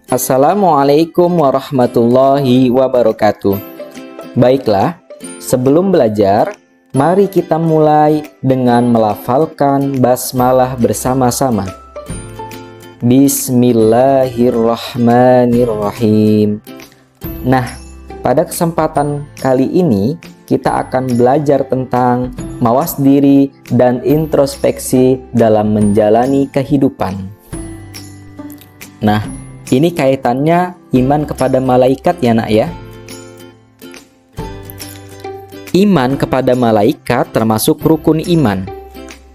Assalamualaikum warahmatullahi wabarakatuh. Baiklah, sebelum belajar, mari kita mulai dengan melafalkan basmalah bersama-sama. Bismillahirrahmanirrahim. Nah, pada kesempatan kali ini kita akan belajar tentang mawas diri dan introspeksi dalam menjalani kehidupan. Nah, ini kaitannya iman kepada malaikat ya nak ya. Iman kepada malaikat termasuk rukun iman.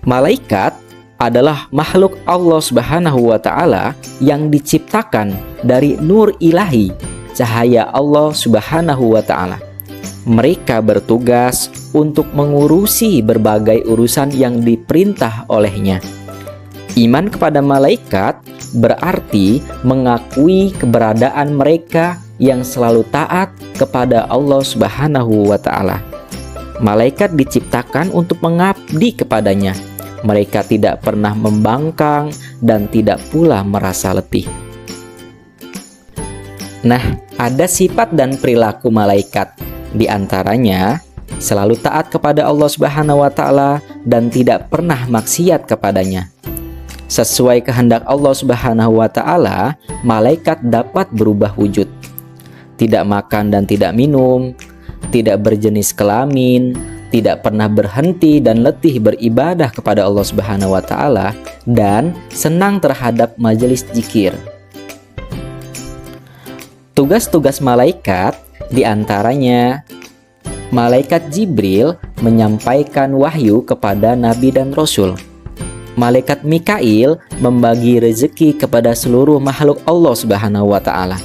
Malaikat adalah makhluk Allah Subhanahu wa Ta'ala yang diciptakan dari nur ilahi, cahaya Allah Subhanahu wa Ta'ala. Mereka bertugas untuk mengurusi berbagai urusan yang diperintah olehnya. Iman kepada malaikat berarti mengakui keberadaan mereka yang selalu taat kepada Allah Subhanahu wa Ta'ala. Malaikat diciptakan untuk mengabdi kepadanya. Mereka tidak pernah membangkang dan tidak pula merasa letih. Nah, ada sifat dan perilaku malaikat. Di antaranya, selalu taat kepada Allah Subhanahu wa Ta'ala dan tidak pernah maksiat kepadanya. Sesuai kehendak Allah Subhanahu wa Ta'ala, malaikat dapat berubah wujud. Tidak makan dan tidak minum, tidak berjenis kelamin, tidak pernah berhenti dan letih beribadah kepada Allah Subhanahu wa Ta'ala, dan senang terhadap majelis zikir. Tugas-tugas malaikat diantaranya, malaikat Jibril menyampaikan wahyu kepada Nabi dan Rasul. Malaikat Mikail membagi rezeki kepada seluruh makhluk Allah Subhanahu wa Ta'ala.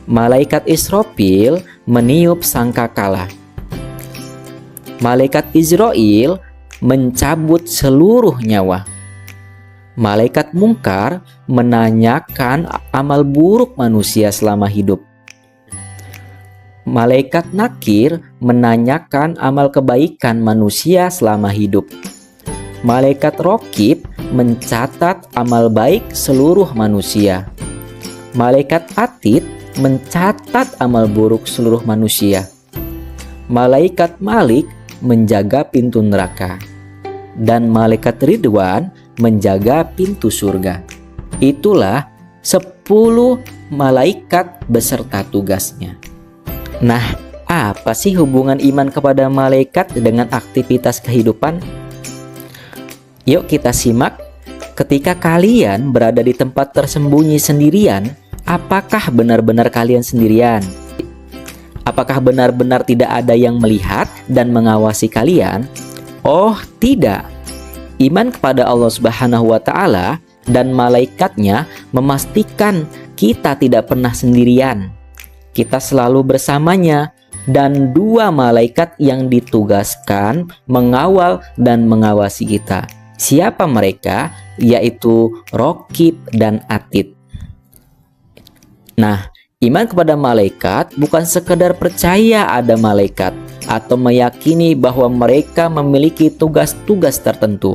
Malaikat Israfil meniup sangkakala. Malaikat Izrail mencabut seluruh nyawa. Malaikat Mungkar menanyakan amal buruk manusia selama hidup. Malaikat Nakir menanyakan amal kebaikan manusia selama hidup. Malaikat Rokib mencatat amal baik seluruh manusia. Malaikat Atid mencatat amal buruk seluruh manusia. Malaikat Malik menjaga pintu neraka. Dan Malaikat Ridwan menjaga pintu surga. Itulah 10 malaikat beserta tugasnya. Nah, apa sih hubungan iman kepada malaikat dengan aktivitas kehidupan? Yuk kita simak. Ketika kalian berada di tempat tersembunyi sendirian, apakah benar-benar kalian sendirian? Apakah benar-benar tidak ada yang melihat dan mengawasi kalian? Oh, tidak. Iman kepada Allah Subhanahu wa Ta'ala dan malaikatnya memastikan kita tidak pernah sendirian. Kita selalu bersamanya, dan 2 malaikat yang ditugaskan mengawal dan mengawasi kita. Siapa mereka? Yaitu Rokib dan Atid. Nah, iman kepada malaikat bukan sekedar percaya ada malaikat atau meyakini bahwa mereka memiliki tugas-tugas tertentu.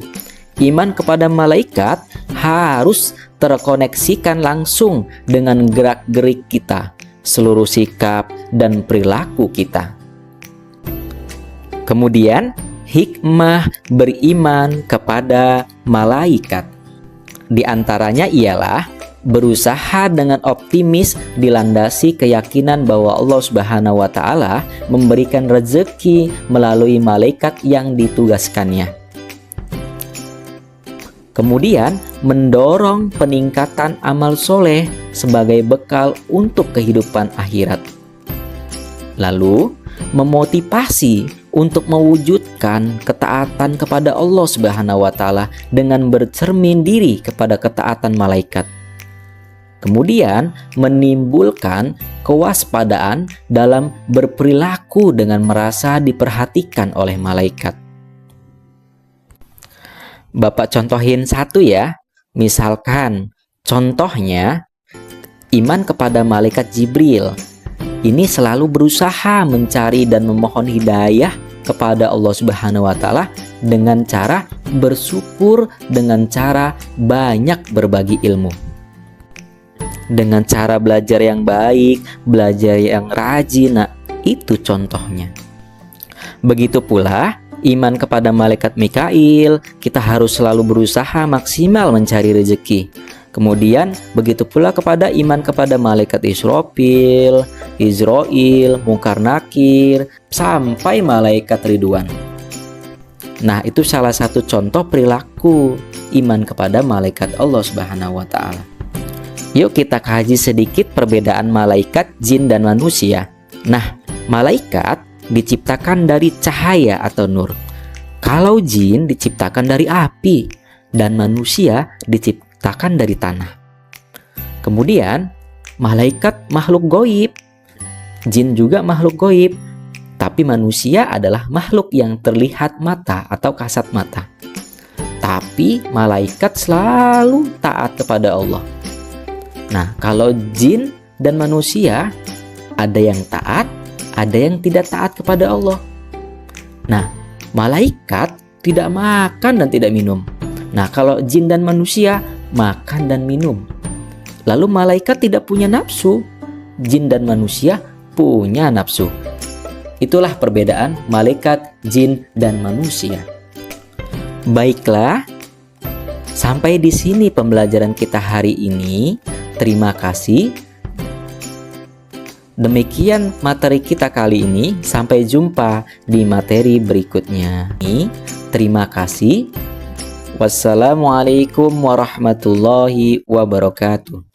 Iman kepada malaikat harus terkoneksikan langsung dengan gerak-gerik kita, seluruh sikap dan perilaku kita. Kemudian, hikmah beriman kepada malaikat. Di antaranya ialah berusaha dengan optimis dilandasi keyakinan bahwa Allah Subhanahu wa Ta'ala memberikan rezeki melalui malaikat yang ditugaskannya. Kemudian mendorong peningkatan amal soleh sebagai bekal untuk kehidupan akhirat. Lalu memotivasi untuk mewujudkan ketaatan kepada Allah Subhanahu wa Ta'ala dengan bercermin diri kepada ketaatan malaikat. Kemudian menimbulkan kewaspadaan dalam berperilaku dengan merasa diperhatikan oleh malaikat. Bapak contohin satu ya. Misalkan contohnya iman kepada malaikat Jibril. Ini selalu berusaha mencari dan memohon hidayah kepada Allah Subhanahu wa Ta'ala dengan cara bersyukur, dengan cara banyak berbagi ilmu. dengan cara belajar yang baik, belajar yang rajin. Nah, itu contohnya. Begitu pula iman kepada malaikat Mikail, kita harus selalu berusaha maksimal mencari rezeki. Kemudian begitu pula kepada iman kepada malaikat Israfil, Izrail, Munkar Nakir, sampai malaikat Ridwan. Nah, itu salah satu contoh perilaku iman kepada malaikat Allah Subhanahu wa Ta'ala. Yuk kita kaji sedikit perbedaan malaikat, jin, dan manusia. Nah, malaikat diciptakan dari cahaya atau nur. Kalau jin diciptakan dari api, dan manusia diciptakan dari tanah. Kemudian malaikat makhluk goib, jin juga makhluk goib, tapi manusia adalah makhluk yang terlihat mata atau kasat mata. Tapi malaikat selalu taat kepada Allah. Nah, kalau jin dan manusia ada yang taat, ada yang tidak taat kepada Allah. Nah, malaikat tidak makan dan tidak minum. Nah, kalau jin dan manusia makan dan minum. Lalu malaikat tidak punya nafsu, jin dan manusia punya nafsu. Itulah perbedaan malaikat, jin, dan manusia. Baiklah, sampai di sini pembelajaran kita hari ini. Terima kasih. Demikian materi kita kali ini. Sampai jumpa di materi berikutnya. Terima kasih. Wassalamualaikum warahmatullahi wabarakatuh.